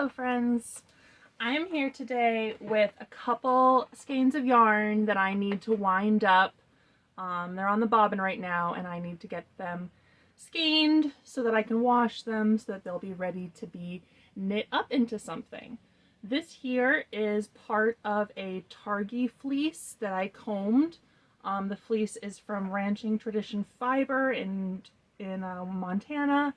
Hello friends! I am here today with a couple skeins of yarn that I need to wind up. They're on the bobbin right now and I need to get them skeined so that I can wash them so that they'll be ready to be knit up into something. This here is part of a Targhee fleece that I combed. The fleece is from Ranching Tradition Fiber in Montana,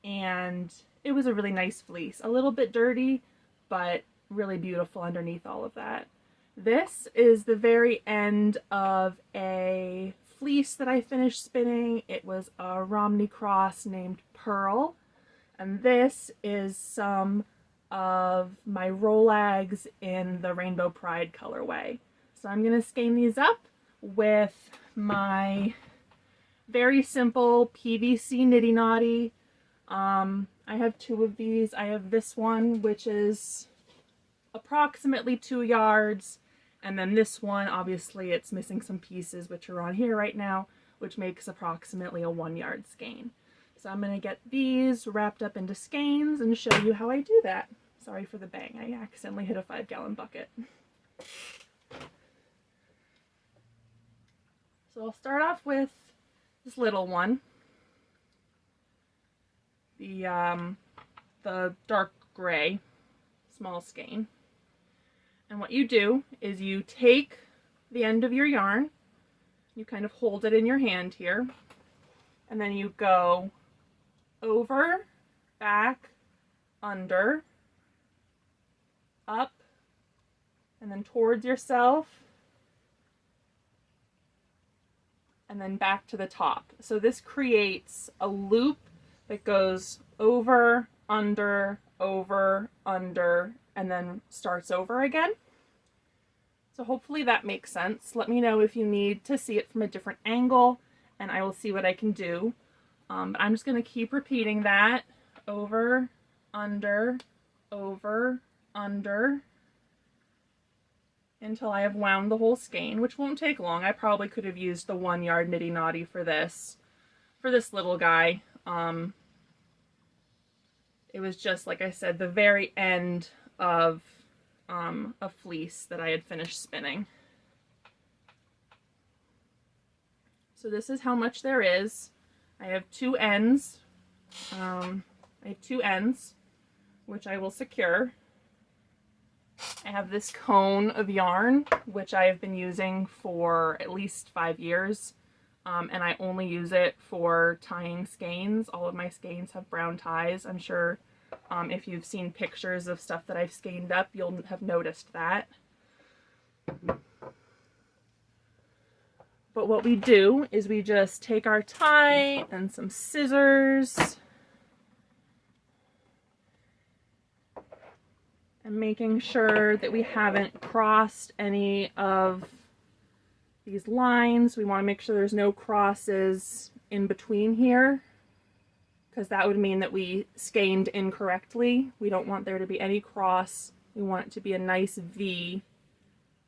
and it was a really nice fleece. A little bit dirty, but really beautiful underneath all of that. This is the very end of a fleece that I finished spinning. It was a Romney cross named Pearl, and this is some of my Rollags in the Rainbow Pride colorway. So I'm going to skein these up with my very simple PVC Niddy-Noddy. I have two of these. I have this one, which is approximately 2 yards, and then this one, obviously it's missing some pieces, which are on here right now, which makes approximately a 1 yard skein. So I'm going to get these wrapped up into skeins and show you how I do that. Sorry for the bang, I accidentally hit a 5-gallon bucket. So I'll start off with this little one. The dark gray small skein. And what you do is you take the end of your yarn, you kind of hold it in your hand here, and then you go over, back, under, up, and then towards yourself, and then back to the top. So this creates a loop that goes over, under, and then starts over again. So hopefully that makes sense. Let me know if you need to see it from a different angle, and I will see what I can do. But I'm just going to keep repeating that over, under, until I have wound the whole skein, which won't take long. I probably could have used the 1 yard Niddy-Noddy for this little guy. It was just, like I said, the very end of a fleece that I had finished spinning. So this is how much there is. I have 2 ends. Which I will secure. I have this cone of yarn, which I have been using for at least 5 years. And I only use it for tying skeins. All of my skeins have brown ties. I'm sure if you've seen pictures of stuff that I've skeined up, you'll have noticed that. But what we do is we just take our tie and some scissors and making sure that we haven't crossed any of these lines. We want to make sure there's no crosses in between here, because that would mean that we skeined incorrectly. We don't want there to be any cross. We want it to be a nice V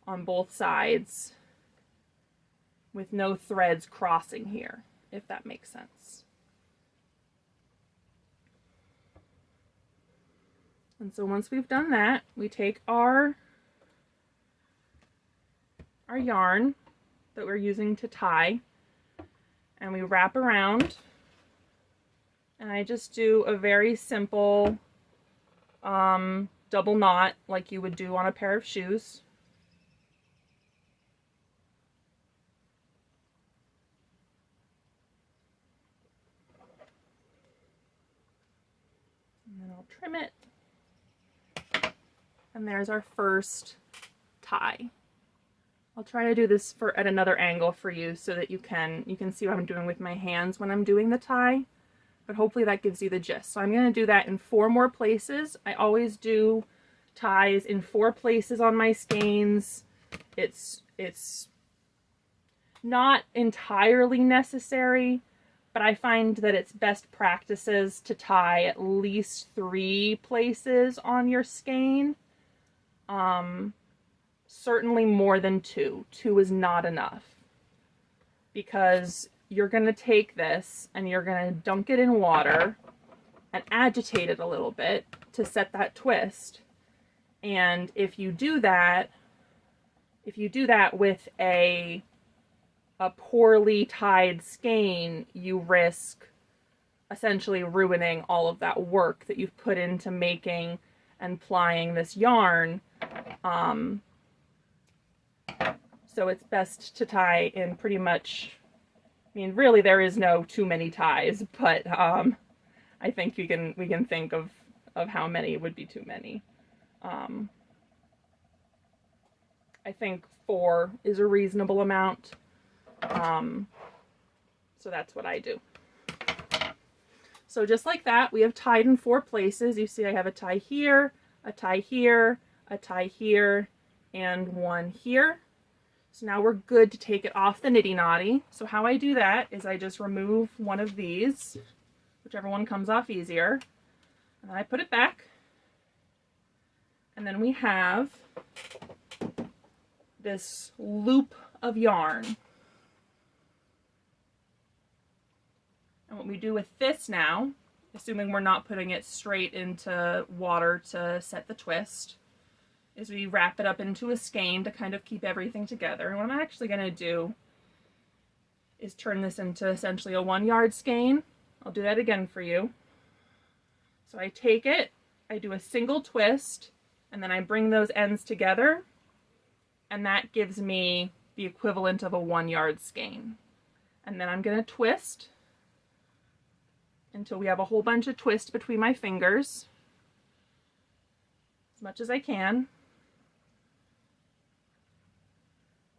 on both sides with no threads crossing here, if that makes sense. And so once we've done that, we take our yarn that we're using to tie, and we wrap around, and I just do a very simple double knot like you would do on a pair of shoes. And then I'll trim it. And there's our first tie. I'll try to do this at another angle for you so that you can see what I'm doing with my hands when I'm doing the tie, but hopefully that gives you the gist. So I'm going to do that in 4 more places. I always do ties in 4 places on my skeins. It's not entirely necessary, but I find that it's best practices to tie at least 3 places on your skein. Certainly more than 2. 2 is not enough, because you're going to take this and you're going to dunk it in water and agitate it a little bit, to set that twist. And if you do that with a poorly tied skein, you risk essentially ruining all of that work that you've put into making and plying this yarn. So it's best to tie in pretty much, I mean, really there is no too many ties, but I think we can think of how many would be too many. I think 4 is a reasonable amount. So that's what I do. So just like that, we have tied in 4 places. You see I have a tie here, a tie here, a tie here, and 1 here. So now we're good to take it off the Niddy-Noddy. So how I do that is I just remove one of these, whichever one comes off easier, and I put it back. And then we have this loop of yarn. And what we do with this now, assuming we're not putting it straight into water to set the twist, is we wrap it up into a skein to kind of keep everything together. And what I'm actually going to do is turn this into essentially a 1-yard skein. I'll do that again for you. So I take it, I do a single twist, and then I bring those ends together, and that gives me the equivalent of a 1-yard skein. And then I'm going to twist until we have a whole bunch of twist between my fingers, as much as I can.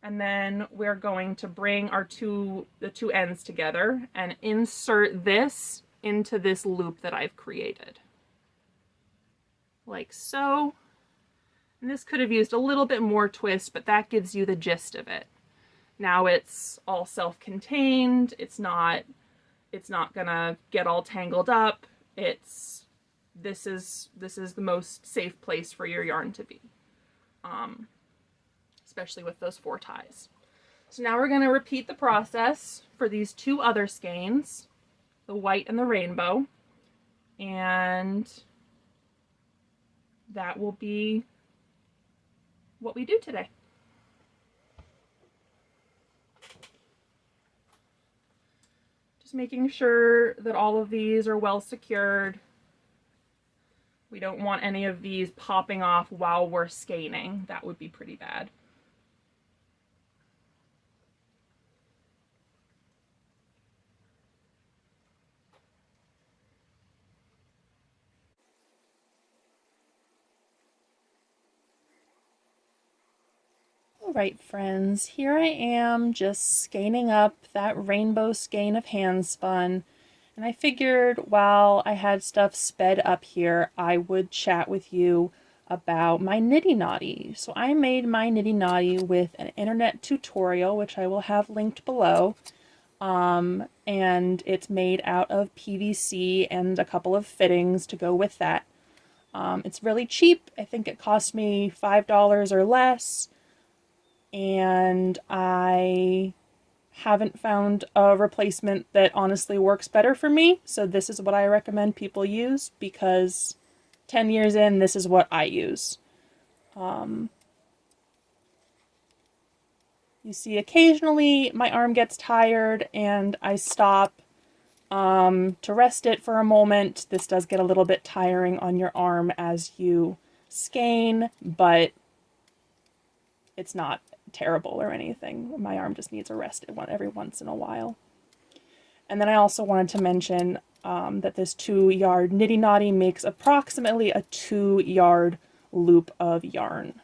And then we're going to bring the two ends together and insert this into this loop that I've created. Like so. And this could have used a little bit more twist, but that gives you the gist of it. Now it's all self-contained. It's not gonna get all tangled up. This is the most safe place for your yarn to be. Especially with those 4 ties. So now we're going to repeat the process for these 2 other skeins, the white and the rainbow, and that will be what we do today. Just making sure that all of these are well secured. We don't want any of these popping off while we're skeining. That would be pretty bad. Alright friends, here I am just skeining up that rainbow skein of Handspun, and I figured while I had stuff sped up here, I would chat with you about my Niddy-Noddy. So I made my Niddy-Noddy with an internet tutorial, which I will have linked below, and it's made out of PVC and a couple of fittings to go with that. It's really cheap. I think it cost me $5 or less. And I haven't found a replacement that honestly works better for me, so this is what I recommend people use, because 10 years in, this is what I use. You see occasionally my arm gets tired and I stop to rest it for a moment. This does get a little bit tiring on your arm as you skein, but it's not terrible or anything. My arm just needs a rest every once in a while. And then I also wanted to mention that this 2-yard Niddy-Noddy makes approximately a 2-yard loop of yarn.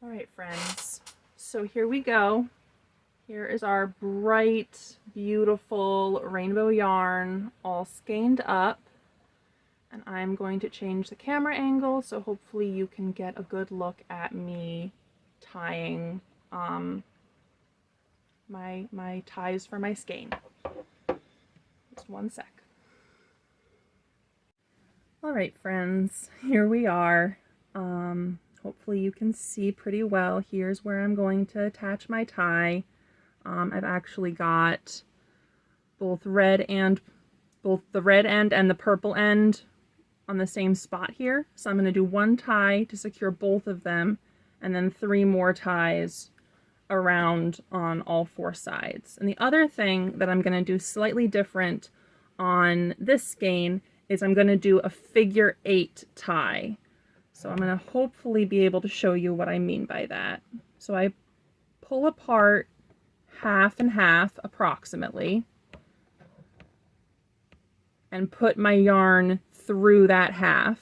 Alright friends, so here we go. Here is our bright, beautiful rainbow yarn all skeined up. And I'm going to change the camera angle so hopefully you can get a good look at me tying my ties for my skein. Just one sec. All right, friends, here we are. Hopefully you can see pretty well. Here's where I'm going to attach my tie. I've actually got both the red end and the purple end on the same spot here. So I'm going to do one tie to secure both of them, and then 3 more ties around on all 4 sides. And the other thing that I'm going to do slightly different on this skein is I'm going to do a figure 8 tie. So I'm going to hopefully be able to show you what I mean by that. So I pull apart half and half approximately and put my yarn through that half.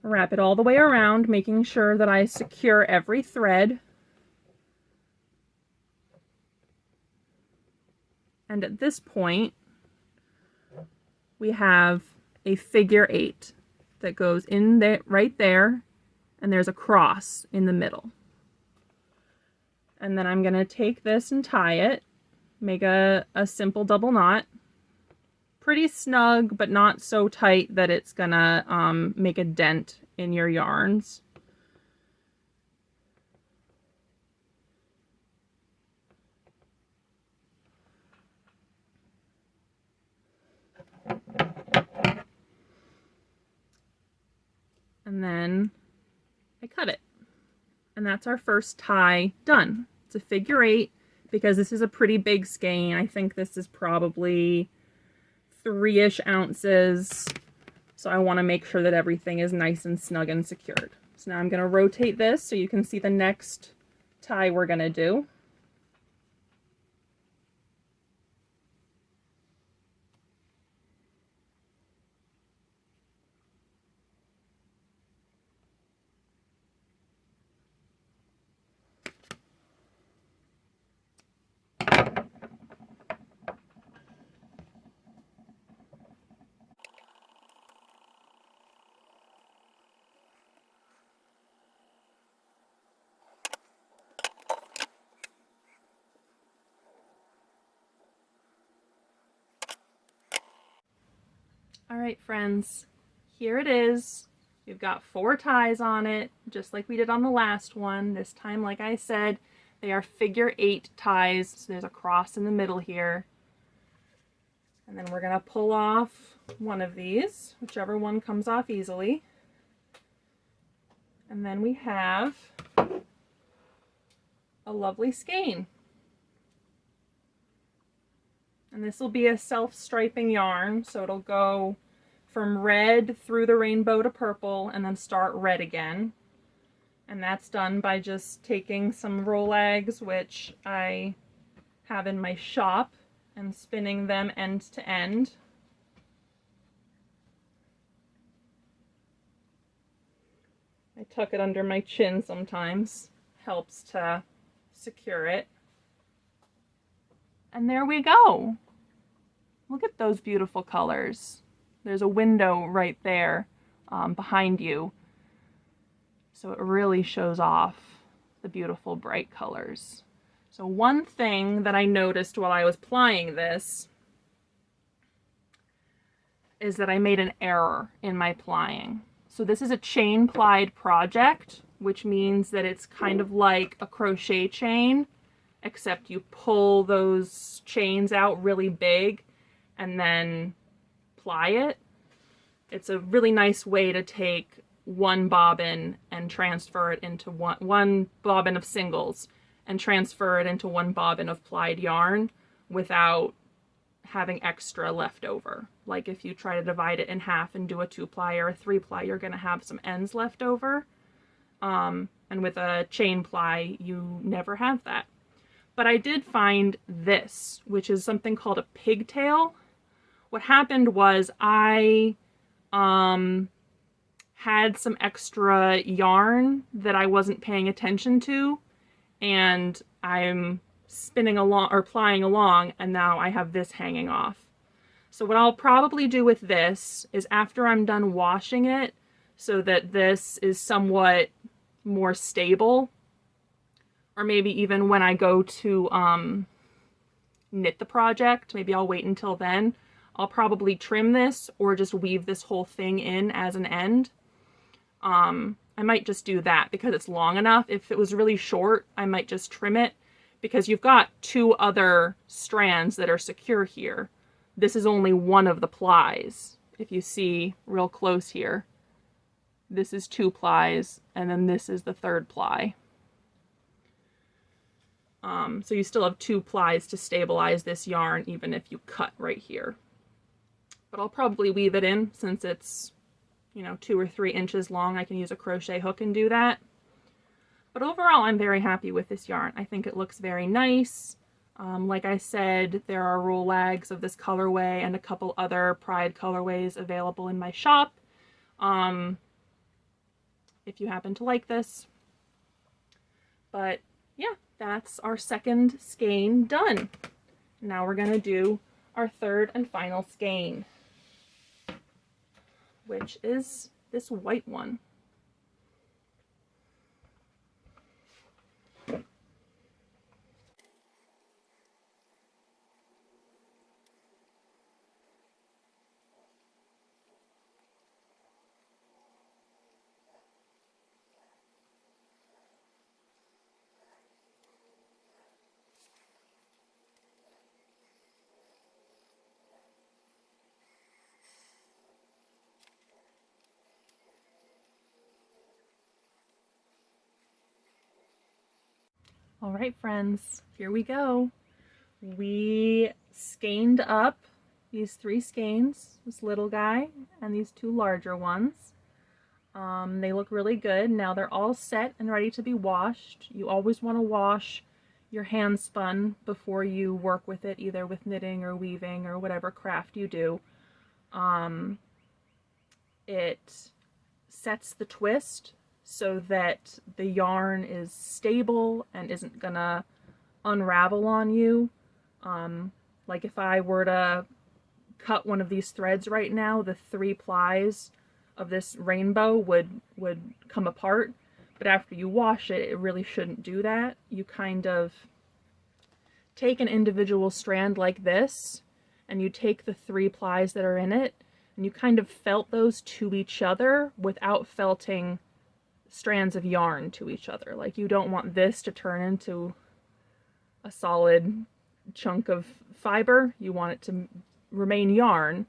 Wrap it all the way around, making sure that I secure every thread. And at this point, we have a figure 8 that goes in there, right there, and there's a cross in the middle. And then I'm going to take this and tie it, make a simple double knot. Pretty snug, but not so tight that it's going to make a dent in your yarns. And then I cut it. And that's our first tie done. It's a figure 8 because this is a pretty big skein. I think this is probably 3-ish ounces. So I want to make sure that everything is nice and snug and secured. So now I'm going to rotate this so you can see the next tie we're going to do. All right, friends, here it is. We've got 4 ties on it, just like we did on the last one. This time, like I said, they are figure 8 ties. So there's a cross in the middle here. And then we're gonna pull off one of these, whichever one comes off easily. And then we have a lovely skein. And this will be a self-striping yarn, so it'll go from red through the rainbow to purple and then start red again. And that's done by just taking some roll eggs, which I have in my shop, and spinning them end to end. I tuck it under my chin sometimes, helps to secure it. And there we go. Look at those beautiful colors. There's a window right there behind you. So it really shows off the beautiful bright colors. So one thing that I noticed while I was plying this is that I made an error in my plying. So this is a chain plied project, which means that it's kind of like a crochet chain, except you pull those chains out really big and then ply it. It's a really nice way to take one bobbin and transfer it into one bobbin of singles and transfer it into one bobbin of plied yarn without having extra left over. Like if you try to divide it in half and do a 2-ply or a 3-ply, you're going to have some ends left over. And with a chain ply, you never have that. But I did find this, which is something called a pigtail. What happened was I had some extra yarn that I wasn't paying attention to, and I'm spinning along or plying along, and now I have this hanging off. So what I'll probably do with this is, after I'm done washing it so that this is somewhat more stable or maybe even when I go to knit the project, maybe I'll wait until then. I'll probably trim this or just weave this whole thing in as an end. I might just do that because it's long enough. If it was really short, I might just trim it because you've got 2 other strands that are secure here. This is only one of the plies. If you see real close here, this is 2 plies, and then this is the 3rd ply. So you still have 2 plies to stabilize this yarn, even if you cut right here. But I'll probably weave it in since it's, you know, 2 or 3 inches long. I can use a crochet hook and do that. But overall, I'm very happy with this yarn. I think it looks very nice. Like I said, there are roll lags of this colorway and a couple other Pride colorways available in my shop. If you happen to like this. But yeah, that's our 2nd skein done. Now we're going to do our 3rd and final skein, which is this white one. All right, friends, here we go. We skeined up these 3 skeins, this little guy and these 2 larger ones. They look really good. Now they're all set and ready to be washed. You always want to wash your hand spun before you work with it, either with knitting or weaving or whatever craft you do. It sets the twist so that the yarn is stable and isn't gonna unravel on you. Like if I were to cut one of these threads right now, the 3 plies of this rainbow would come apart. But after you wash it, it really shouldn't do that. You kind of take an individual strand like this, and you take the 3 plies that are in it, and you kind of felt those to each other without felting strands of yarn to each other. Like, you don't want this to turn into a solid chunk of fiber. You want it to remain yarn,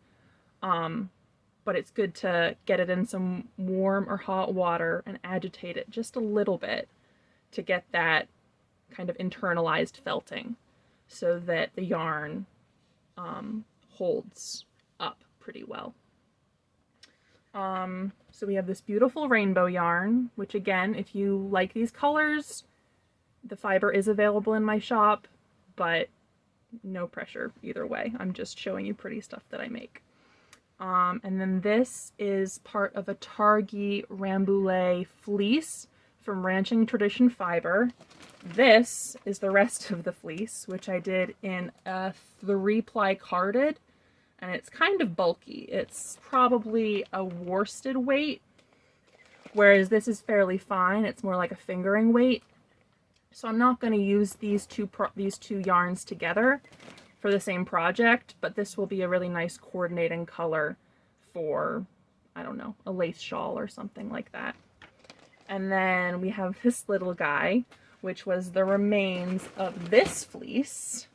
but it's good to get it in some warm or hot water and agitate it just a little bit to get that kind of internalized felting so that the yarn holds up pretty well. So we have this beautiful rainbow yarn, which again, if you like these colors, the fiber is available in my shop, but no pressure either way. I'm just showing you pretty stuff that I make. And then this is part of a Targhee Ramboullet fleece from Ranching Tradition Fiber. This is the rest of the fleece, which I did in a 3-ply carded, and it's kind of bulky. It's probably a worsted weight, whereas this is fairly fine. It's more like a fingering weight. So I'm not going to use these two yarns together for the same project, but this will be a really nice coordinating color for, I don't know, a lace shawl or something like that. And then we have this little guy, which was the remains of this fleece,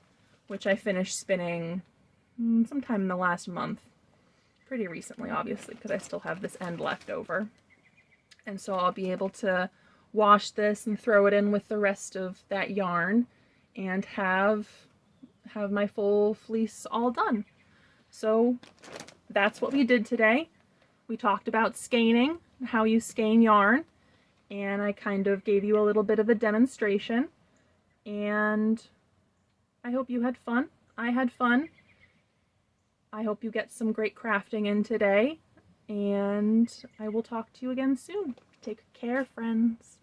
which I finished spinning sometime in the last month. Pretty recently, obviously, because I still have this end left over. And so I'll be able to wash this and throw it in with the rest of that yarn and have my full fleece all done. So that's what we did today. We talked about skeining, how you skein yarn, and I kind of gave you a little bit of a demonstration, and I hope you had fun. I had fun. I hope you get some great crafting in today, and I will talk to you again soon. Take care, friends.